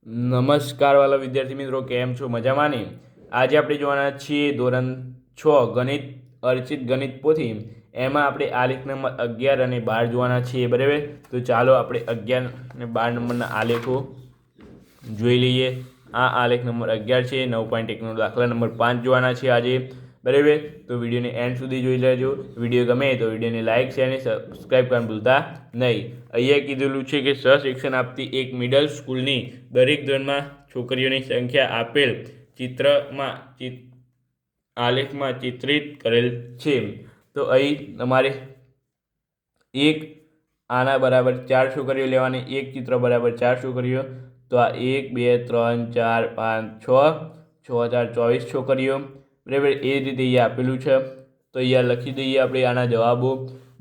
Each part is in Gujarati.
નમસ્કાર વાલા વિદ્યાર્થી મિત્રો, કેમ છો? મજામાં ને? આજે આપણે જોવાના છીએ ધોરણ 6 ગણિત અર્ચિત ગણિત પોથી. એમાં આપણે આલેખ નંબર 11 અને 12 જોવાના છીએ, બરાબર? તો ચાલો આપણે 11 અને 12 નંબરના આલેખો જોઈ લઈએ. આ આલેખ નંબર 11 છે. 9.1નો દાખલા નંબર 5 જોવાના છે આજે, બરાબર? તો વિડીયોને એન્ડ સુધી જોઈ લેજો. વિડીયો ગમે તો વિડીયોને લાઇક શેર અને સબસ્ક્રાઈબ કરવાનું ભૂલતા નહીં. અહીંયા કીધેલું છે કે સહશિક્ષણ આપતી એક મિડલ સ્કૂલની દરેક ધોરણમાં છોકરીઓની સંખ્યા આપેલ ચિત્રમાં આલેખમાં ચિત્રિત કરેલ છે. તો અહીં તમારે એક આના બરાબર 4 છોકરીઓ લેવાની, એક ચિત્ર બરાબર 4 છોકરીઓ. તો આ 1 2 3 4 5 6 6 4 24 છોકરીઓ, બરાબર? એ રીતે અહીંયા આપેલું છે. તો અહીંયા લખી દઈએ આપણે આના જવાબો,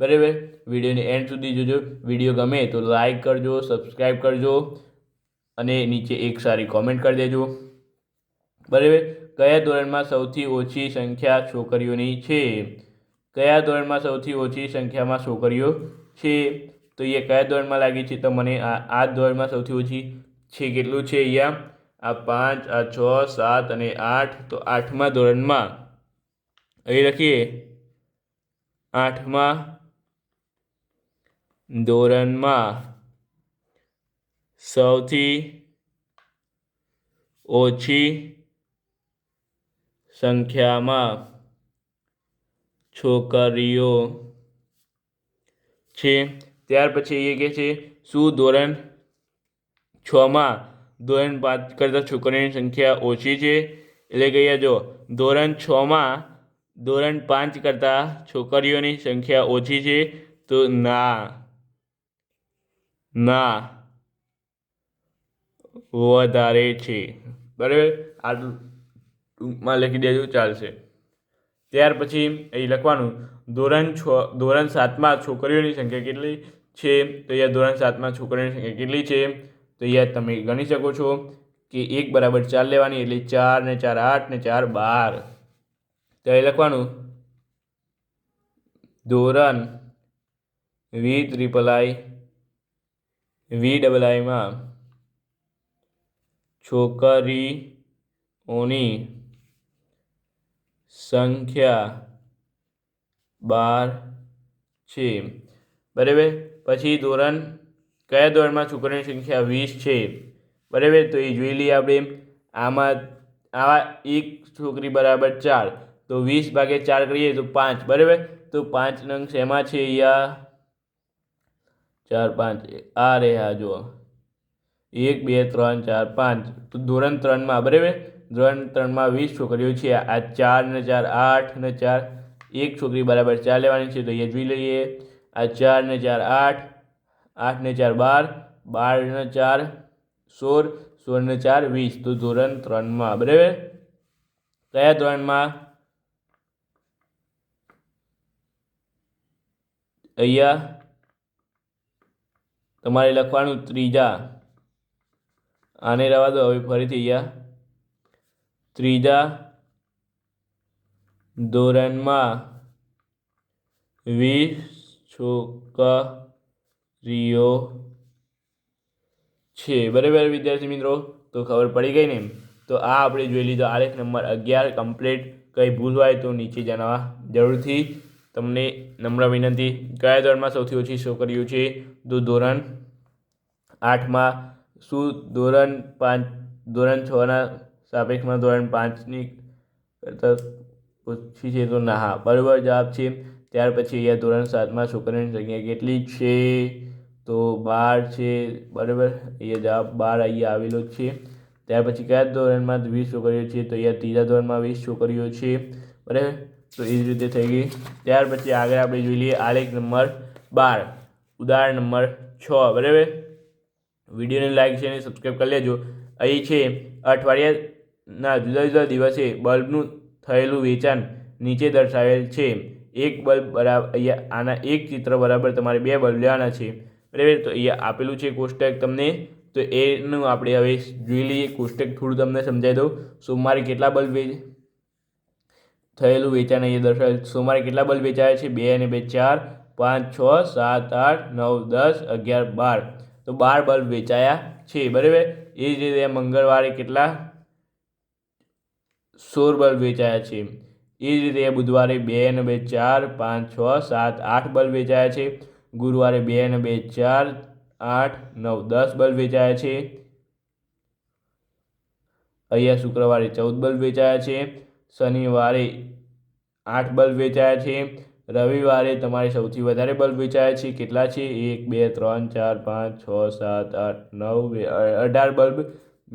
બરાબર? વિડીયોને એન્ડ સુધી જોજો. વિડીયો ગમે તો લાઈક કરજો, સબસ્ક્રાઈબ કરજો અને નીચે એક સારી કોમેન્ટ કરી દેજો, બરાબર? કયા ધોરણમાં સૌથી ઓછી સંખ્યા છોકરીઓની છે? કયા ધોરણમાં સૌથી ઓછી સંખ્યામાં છોકરીઓ છે? તો એ કયા ધોરણમાં લાગી છે? તો મને આ ધોરણમાં સૌથી ઓછી છે. કેટલું છે? અહીંયા આ 5, આ 6, 7 અને 8. તો 8મા ધોરણમાં અહીં લખીએ, 8મા ધોરણમાં સૌથી ઓછી સંખ્યામાં છોકરીઓ છે. ત્યાર પછી એ કહે છે, શું ધોરણ 6માં ધોરણ 5 કરતાં છોકરીઓની સંખ્યા ઓછી છે? એટલે કે જો ધોરણ 6માં ધોરણ 5 કરતાં છોકરીઓની સંખ્યા ઓછી છે. તો ના વધારે છે, બરાબર? આટલું ટૂંકમાં લખી દેજો, ચાલશે. ત્યાર પછી અહીં લખવાનું ધોરણ 7માં છોકરીઓની સંખ્યા કેટલી છે? તો અહીંયા ધોરણ 7માં છોકરીઓની સંખ્યા કેટલી છે? તો અહીંયા તમે ગણી શકો છો કે 1 બરાબર 4 લેવાની, એટલે 4 ને 4 8 ને 4 12. તો અહીં લખવાનું ધોરણ VIIમાં છોકરીઓની સંખ્યા 12 છે, બરાબર? પછી કયા ધોરણમાં છોકરીઓની સંખ્યા 20 છે, બરાબર? તો એ જોઈ લઈએ આપણે. આવા એક છોકરી બરાબર 4, તો 20 ભાગે 4 કરીએ તો 5, બરાબર? તો 5 નંગ શેમાં છે? અહીંયા 4 5 આ રહ્યા, જુઓ 1 2 3 4 5. તો ધોરણ 3માં, બરાબર? ધોરણ 3માં 20 છોકરીઓ છે. આ 4 ને 4 8 ને 4, એક છોકરી બરાબર 4 લેવાની છે. તો અહીંયા જોઈ લઈએ, આ 4 ને 4 8, 8 ને 4 12, 12 ને 4 16, 16 ને 4 20. તો ધોરણ 3માં, બરાબર? કયા ધોરણમાં? અહીંયા તમારે લખવાનું ત્રીજા. આને રહેવા દો. હવે ફરીથી અહીંયા ત્રીજા ધોરણમાં 20 છોકરીઓ છે, બરાબર વિદ્યાર્થી મિત્રો? તો ખબર પડી ગઈ ને? તો આ આપણે જોઈ લીધો આલેખ નંબર 11 કમ્પ્લીટ. કંઈ ભૂલ હોય તો નીચે જણાવવા જરૂરથી. તમને નમ્ર વિનંતી, કયા ધોરણમાં સૌથી ઓછી છોકરીઓ છે? તો ધોરણ 8માં. શું ધોરણ 6ના સાપેક્ષમાં ધોરણ 5ની કરતાં ઓછી છે? તો ના, હા, બરાબર જવાબ છે. ત્યાર પછી અહીંયા ધોરણ 7માં છોકરીઓની સંખ્યા કેટલી છે? તો 12 છે, બરાબર? અહીંયા જવાબ 12 અહીંયા આવેલો છે. ત્યાર પછી કયા ધોરણમાં 20 છોકરીઓ છે? તો અહીંયા ત્રીજા ધોરણમાં 20 છોકરીઓ છે, બરાબર? તો એ જ રીતે થઈ ગઈ. ત્યાર પછી આગળ આપણે જોઈ લઈએ આલેખ નંબર 12, ઉદાહરણ નંબર 6, બરાબર? વિડીયોને લાઈક છે અને સબસ્ક્રાઈબ કરી લેજો. અહીં છે અઠવાડિયાના જુદા જુદા દિવસે બલ્બનું થયેલું વેચાણ નીચે દર્શાવેલ છે. એક બલ્બ બરાબર, અહીંયા આના એક ચિત્ર બરાબર તમારે 2 બલ્બ લેવાના છે, બરાબર? તો અહીંયા આપેલું છે કોષ્ટક તમને. તો એનું આપણે હવે જોઈ લઈએ. કોષ્ટક થોડું તમને સમજાવી દઉં. સોમવારે કેટલા બલ્બ થયેલું વેચાણ અહીંયા દર્શાવેલ. સોમવારે કેટલા બલ્બ વેચાયા છે? 2 અને 2 4, 5 6 7 8 9 10 11 12. તો 12 બલ્બ વેચાયા છે, બરાબર? એ જ રીતે મંગળવારે કેટલા 16 બલ્બ વેચાયા છે. એ જ રીતે બુધવારે 2 અને 2 4 5 6 7 8 બલ્બ વેચાયા છે. ગુરુવારે 2 અને 2 4 8 9 10 બલ્બ વેચાયા છે. અહીંયા શુક્રવારે 14 બલ્બ વેચાયા છે. શનિવારે 8 બલ્બ વેચાયા છે. રવિવારે તમારે સૌથી વધારે બલ્બ વેચાયા છે. કેટલા છે? 1 2 3 4 5 6 7 8 9 18 બલ્બ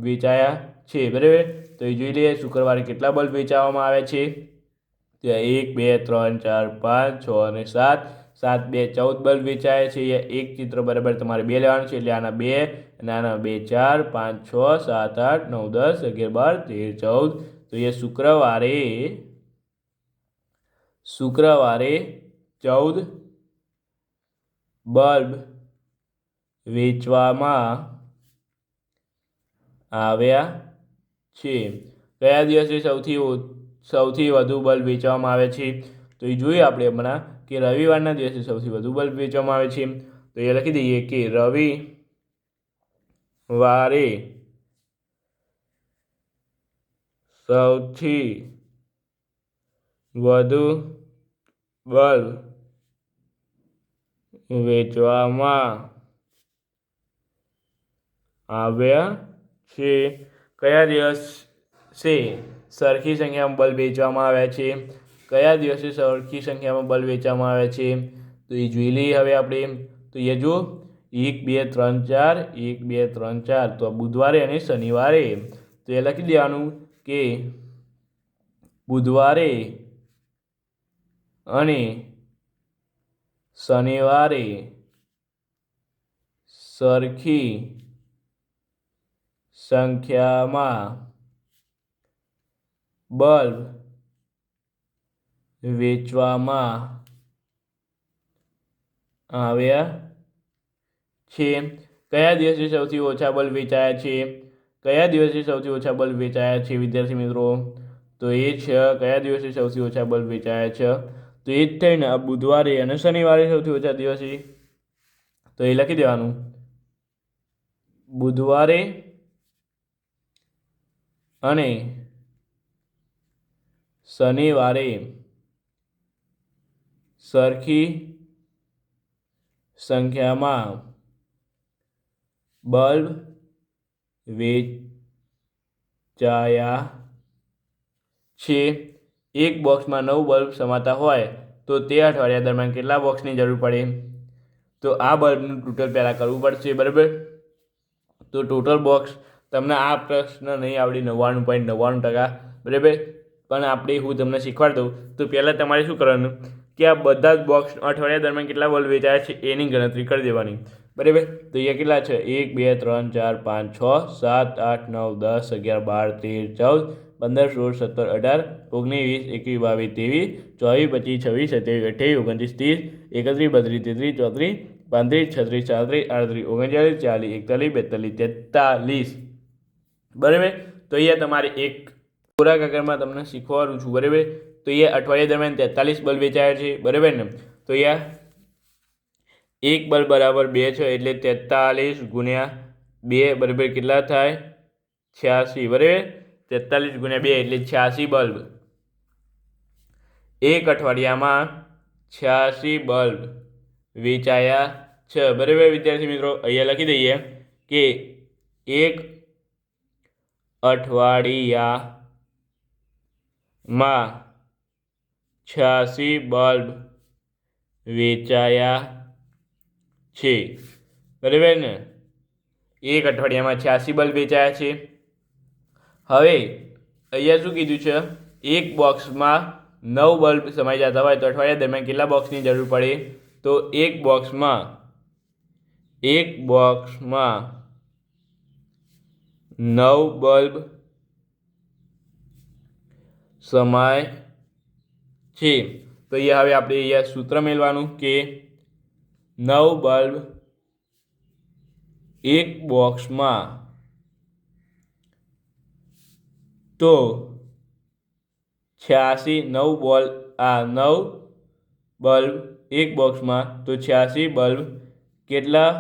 વેચાયા છે. બરાબર, તો એ જોઈ લઈએ શુક્રવારે કેટલા બલ્બ વેચાવામાં આવ્યા છે. ત્યાં 1 2 3 4 5 6 અને 7 7 2 14 બલ્બ વેચાયા છે. એક ચિત્ર બરાબર તમારે 2 લેવાનું છે, એટલે આના 2 અને આના 2 4 5 6 7 8 9 10 11 12 13 14. તો એ શુક્રવારે 14 બલ્બ વેચવામાં આવ્યા છે. કયા દિવસે સૌથી વધુ બલ્બ વેચવામાં આવે છે? તો એ જોઈએ આપણે હમણાં કે રવિવારના દિવસે સૌથી વધુ બલ્બ વેચવામાં આવે છે. તો એ લખી દઈએ કે રવિવારે સૌથી વધુ બલ્બ વેચવામાં આવ્યા છે. કયા દિવસે સરખી સંખ્યામાં બલ્બ વેચવામાં આવ્યા છે? કયા દિવસે સરખી સંખ્યામાં બલ્બ વેચવામાં આવ્યા છે? તો એ જોઈ લઈએ હવે આપણે. તો એ જો 1 2 3 4 1 2 3 4, તો બુધવારે અને શનિવારે. તો એ લખી દેવાનું કે બુધવારે અને શનિવારે સરખી સંખ્યામાં બલ્બ વેચવામાં આવ્યા છે. કયા દિવસે સૌથી ઓછા બલ્બ વેચાયા છે? કયા દિવસે સૌથી ઓછા બલ્બ વેચાયા છે વિદ્યાર્થી મિત્રો? તો એ છે કયા દિવસે સૌથી ઓછા બલ્બ વેચાયા છે? તો એ જ થઈને બુધવારે અને શનિવારે સૌથી ઓછા દિવસે. તો એ લખી દેવાનું બુધવારે અને શનિવારે સરખી સંખ્યામાં બલ્બ વેચાયા છે. એક બોક્સમાં 9 બલ્બ સમાતા હોય તો તે અઠવાડિયા દરમિયાન કેટલા બોક્સની જરૂર પડે? તો આ બલ્બનું ટોટલ પહેલાં કરવું પડશે. બરાબર, તો ટોટલ બોક્સ તમને આ પ્રશ્ન નહીં આવડી 99.99%. બરાબર, પણ આપણે હું તમને શીખવાડ દઉં. તો પહેલાં તમારે શું કરવાનું કે આ બધા જ બોક્સ અઠવાડિયા દરમિયાન કેટલા બલ્બ વેચાયા છે એની ગણતરી કરી દેવાની. બરાબર, તો અહીંયા કેટલા છે? 1 2 3 4 5 6 7 8 9 10 11 12 13 14 15 16 17 18 19 20 21 22 23 24 25 26 27 28 29 30 31 32 33 34 35 36 38 39 40 41 42 43. બરાબર, તો અહીંયા તમારે એક પૂરા કાગળમાં તમને શીખવાડું છું. બરાબર, તો અહીંયા અઠવાડિયા દરમિયાન 43 બલ્બ વેચાયા છે. બરાબર ને, તો અહીંયા એક બલ્બ બરાબર 2 છે, એટલે 43 ગુણ્યા 2 બરાબર કેટલા થાય? 86. બરાબર, 43 ગુણ્યા 2 એટલે 86 બલ્બ. એક અઠવાડિયામાં 86 બલ્બ વેચાયા છે. બરાબર વિદ્યાર્થી મિત્રો, અહીંયા લખી દઈએ કે એક અઠવાડિયામાં 86 બલ્બ વેચાયા છે. બરાબર ને, એક અઠવાડિયામાં 86 બલ્બ વેચાયા છે. હવે અહીંયા શું કીધું છે? એક બોક્સમાં 9 બલ્બ સમાઈ જતા હોય તો અઠવાડિયા દરમિયાન કેટલા બોક્સની જરૂર પડે? તો એક બોક્સમાં 9 બલ્બ સમાય છે. તો અહીંયા હવે આપણે અહીંયા સૂત્ર મેળવાનું કે 9 બલ્બ એક બોક્સમાં, તો 9 બલ્બ એક બોક્સમાં, તો 86 બલ્બ કેટલા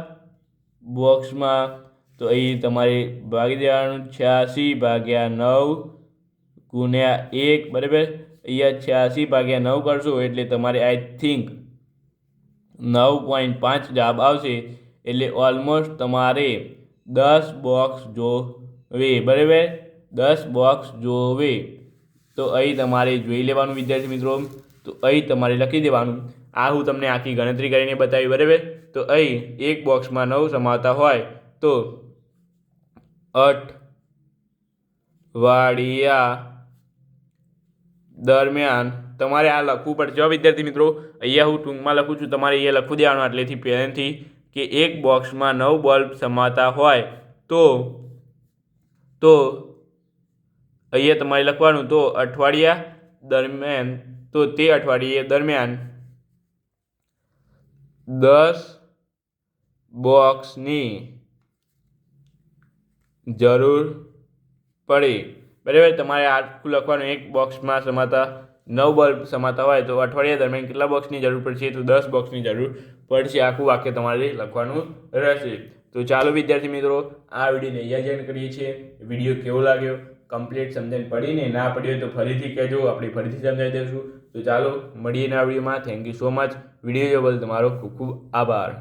બોક્સમાં? તો અહીં તમારે ભાગી દેવાનું 86/9 ગુણ્યા 1 બરાબર. અહીંયા 86/9 કરશો એટલે તમારે આઈ થિંક 9.5 જવાબ આવશે. એટલે ઓલમોસ્ટ તમારે 10 બોક્સ જોવે બરાબર, 10 બોક્સ જોવે. તો અહીં તમારે જોઈ લેવાનું વિદ્યાર્થી મિત્રો. તો અહીં તમારે લખી દેવાનું. આ હું તમને આખી ગણતરી કરીને બતાવી બરાબર. તો અહીં એક બોક્સમાં 9 સમાવતા હોય તો અઠવાડિયા દરમિયાન તમારે આ લખવું પડશે વિદ્યાર્થી મિત્રો. અહીંયા હું ટૂંકમાં લખું છું, તમારે અહીંયા લખવું દેવાનું આટલેથી પહેલેથી કે એક બોક્સમાં 9 બલ્બ સમાતા હોય તો અહીંયા તમારે લખવાનું તો અઠવાડિયા દરમિયાન, તો તે અઠવાડિયા દરમિયાન 10 બોક્સની જરૂર પડે બરાબર. તમારે આખું લખવાનું એક બોક્સમાં સમાતા 9 બલ્બ સમાતા હોય તો અઠવાડિયા દરમિયાન કેટલા બોક્સની જરૂર પડશે? તો 10 બોક્સની જરૂર પડશે. આખું વાક્ય તમારે લખવાનું રહેશે. તો ચાલો વિદ્યાર્થી મિત્રો, આ વિડીયોને અહીંયા જ એન્ડ કરીએ છીએ. વિડીયો કેવો લાગ્યો, કમ્પ્લીટ સમજણ પડીને ના પડી હોય તો ફરીથી કહેજો, આપણે ફરીથી સમજાવી દઈશું. તો ચાલો મળીએ આ વિડીયોમાં. Thank you so much. Video જોવા બદલ તમારો ખૂબ ખૂબ આભાર.